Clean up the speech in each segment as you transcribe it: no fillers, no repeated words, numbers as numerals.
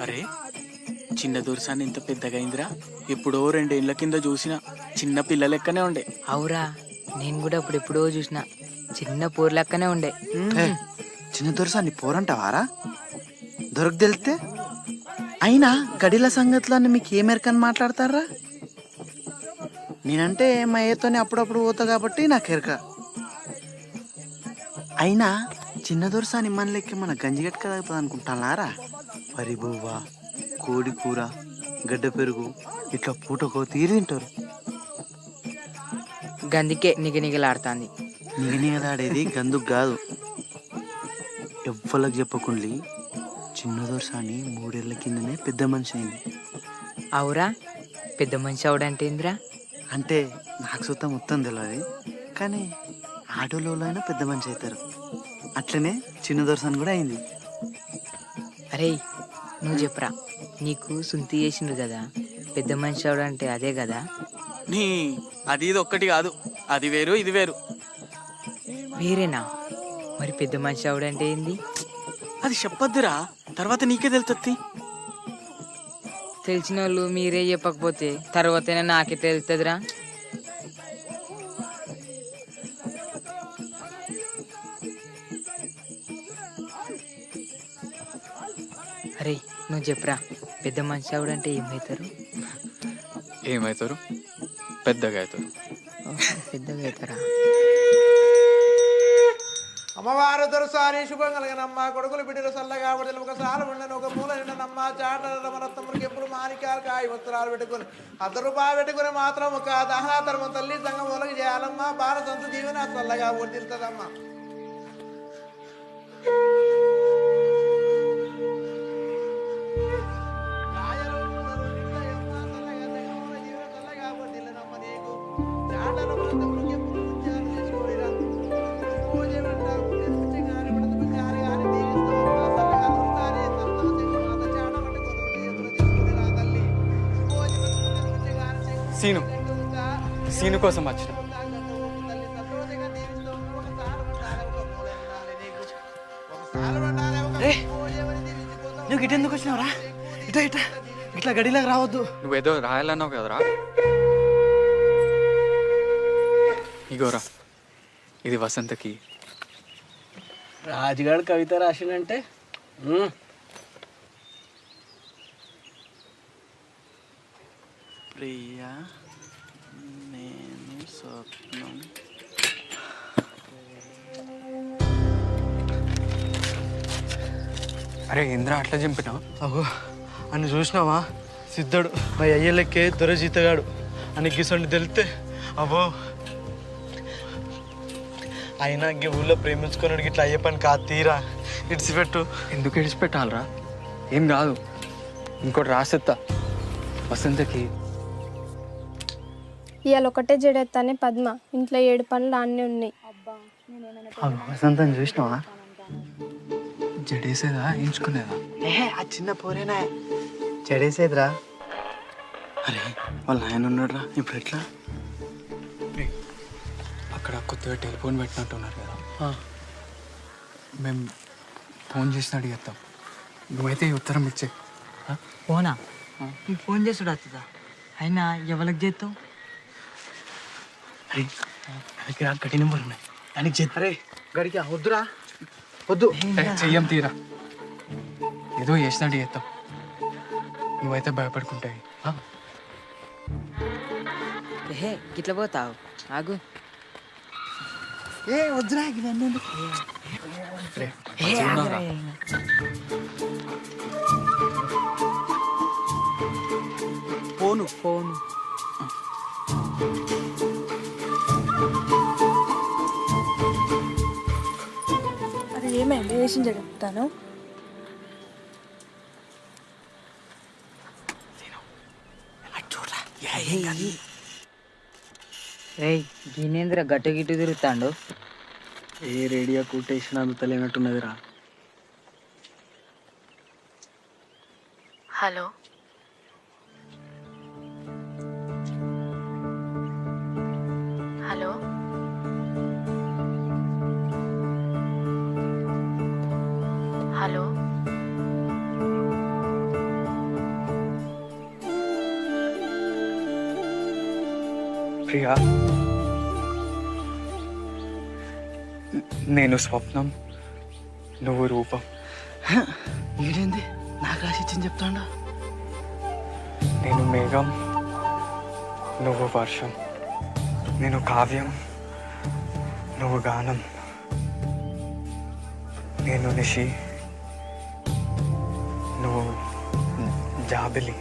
అరే, చిన్న దొరసాన్ని ఇంత పెద్దగా అయిందిరా. ఎప్పుడో 2 ఏళ్ల కింద చూసిన చిన్న పిల్ల లెక్కనే ఉండే. అవురా, నేను కూడా ఎప్పుడో చూసిన చిన్న పూర్ లెక్కనే ఉండే. చిన్న దొరసాన్ని పోరంటావారా? దొరకు తెలితే అయినా గడిల సంగతులన్నీ మీకు ఏమెరకని మాట్లాడతారా? నేనంటే మా ఏతోనే అప్పుడప్పుడు పోతా కాబట్టి నాకు ఎరక. అయినా చిన్న దొరసాని మన లెక్క మన గంజిగట్టు కదవుతుంది అనుకుంటానారా? వరి బువ్వ, కోడి కూర, గడ్డ పెరుగు ఇట్లా పూటకో తీరు తింటారు. గందికే నిగనిగలాడుతాంది. నిగనిగలాడేది గందుకు కాదు. ఎవ్వలకు చెప్పకుండి చిన్న దొరసాని 3 ఏళ్ల కిందనే పెద్ద మనిషి అయింది. అవురా, పెద్ద మనిషి అవడంటే ఏందిరా? అంటే నాకు సుతం మొత్తం తెలియదు, కానీ ఆటోలో అయినా పెద్ద మనిషి అవుతారు. అట్లనే చిన్న దొరసాని కూడా అయింది. అరే నువ్వు చెప్పురా, నీకు సుంతి చేసిండ్రు కదా, పెద్ద మనిషి అవడంటే అదే కదా? నీ అది ఇది ఒక్కటి కాదు, అది వేరు ఇది వేరు. వేరేనా? మరి పెద్ద మనిషి అవడంటే ఏంది? అది చెప్పొద్దురా, తర్వాత నీకే తెలుస్తుంది. తెలిసిన వాళ్ళు మీరే చెప్పకపోతే తర్వాతైనా నాకే తెలుస్తుందిరా. అరే నువ్వు చెప్పురా, పెద్ద మనిషి అవడంటే ఏమవుతారు? ఏమవుతారు? పెద్దగా అవుతారు. పెద్దగా అవుతారా? అమ్మవారు దొరసాని శుభం కలిగినమ్మ, కొడుకులు బిడ్డలు చల్లగా పడిన ఒక సాలు ఉండను, ఒక మూల నిండనమ్మ, చాటల రమరత్నములకి ఎప్పుడు మాణిక్యాలు కాయ వస్త్రాలు పెట్టుకుని ₹100 పెట్టుకుని మాత్రం ఒక దహనాతరము తల్లి సంగం మూలకి చేయాలమ్మ. భారతంత దీవెన చల్లగా వర్తిస్తుందమ్మ. సీను కోసం వచ్చిన. నువ్వు ఇటు ఎందుకు వచ్చినావురా? ఇటా ఇటా ఇట్లా గడిలోకి రావద్దు. నువ్వేదో రాయాలన్నావు కదరా. ఇగోరా, ఇది వసంతకి. రాజుగాడు కవిత రాసిండంటే ప్రియా నేను స్వప్నం. అరే ఇంద్ర, అట్లా చంపినావు? అగో అని చూసినావా? సిద్ధుడు మా అయ్యలకే దొరజీతగాడు అని గిసండి తెలితే అబ్బో. అయినా ఇంక ఊళ్ళో ప్రేమించుకున్నాడు ఇట్లా అయ్యే పని కాదు. తీరా ఇడిచిపెట్టు. ఎందుకు ఇడిచిపెట్టాలరా? ఏం కాదు, ఇంకోటి రాసిస్తా వసంతకి. ఇవాళ ఒకటే జడెత్తానే పద్మ, ఇంట్లో 7 పనులు అన్నీ ఉన్నాయి. వసంతం చూసినావా? జడేసేదా ఎంచుకునేదా? ఆ చిన్న పోరేనా చెడేసేదిరా. అరే వాళ్ళ నాయన ఉన్నాడురా, ఇప్పుడు ఎట్లా? అక్కడ కొత్తగా టెలిఫోన్ పెట్టినట్టున్నారు కదా, మేము ఫోన్ చేసి అడిగేస్తాం. నువ్వైతే ఈ ఉత్తరం ఇచ్చే. ఫోనా? ఫోన్ చేసుడు వస్తుందా? అయినా ఎవరికి చేస్తావు? అరే దగ్గర గడి నెంబర్ ఉన్నాయి, దానికి చెప్తారే. గడికి వద్దురా, వద్దు. చెయ్యం తీరా, ఏదో చేసినట్టు చేస్తాం. నువ్వైతే భయపడుకుంటాయి. ఏహే గిట్ల పోతావు, ఆగు. వద్దురా ఇవన్నీ. ఫోను ఫోను అది ఏమైంది? వేసిన చెప్తాను. రేయ్ గినేంద్ర గట్టు గిట్టు తిరుగుతాండు. ఏ రేడియో కూటేషన్ అందుతలేనట్టున్నదిరా. హలో, హలో, హలో, ప్రియా, నేను స్వప్నం, నువ్వు రూపం. వీడేంది నాకు రాసిచ్చింది చెప్తాడా? నేను మేఘం, నువ్వు వర్షం. నేను కావ్యం, నువ్వు గానం. నేను నిషి, నువ్వు జాబిలి.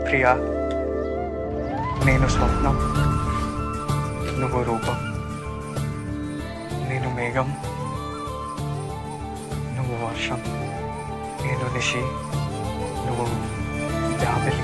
ప్రియా, నేను స్వప్నం, నువ్వు రూపం. నేను మేఘం, నువ్వు వర్షం. నేను నిషి, నువ్వు జాబిలి.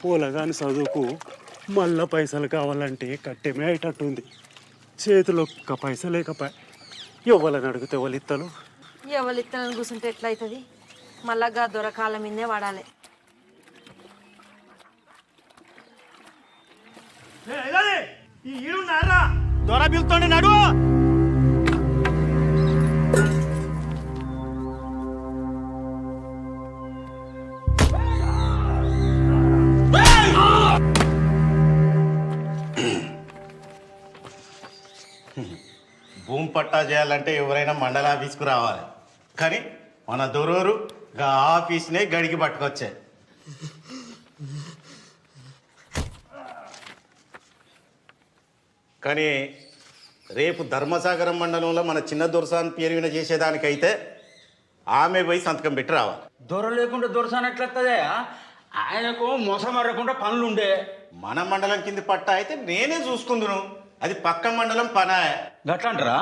పూలగాని చదువుకు మళ్ళా పైసలు కావాలంటే కట్టెమే అయ్యేటట్టుంది. చేతిలో ఒక్క పైస లేకపోయా ఎవరిని అడిగితే ఎవరు ఇత్తలు? ఎవరు ఇత్తనని కూర్చుంటే ఎట్లయితుంది? మళ్ళా దొరకాల మీదే వాడాలి. దొర పిలుతోండి నడు. భూమి పట్టా చేయాలంటే ఎవరైనా మండల ఆఫీస్కు రావాలి, కానీ మన దొరూరు గా ఆఫీస్నే గడికి పట్టుకొచ్చాయి. కానీ రేపు ధర్మసాగరం మండలంలో మన చిన్న దొరసాన్ పేరు విన చేసేదానికైతే ఆమె పోయి సంతకం పెట్టి రావాలి. దొర లేకుండా దొరసాన్ ఎట్లొస్తుందే? ఆయనకు మోసమరకుండా పనులుండే. మన మండలం కింది పట్టా అయితే నేనే చూసుకుందును, అది పక్క మండలం పనా. గట్లంటారా?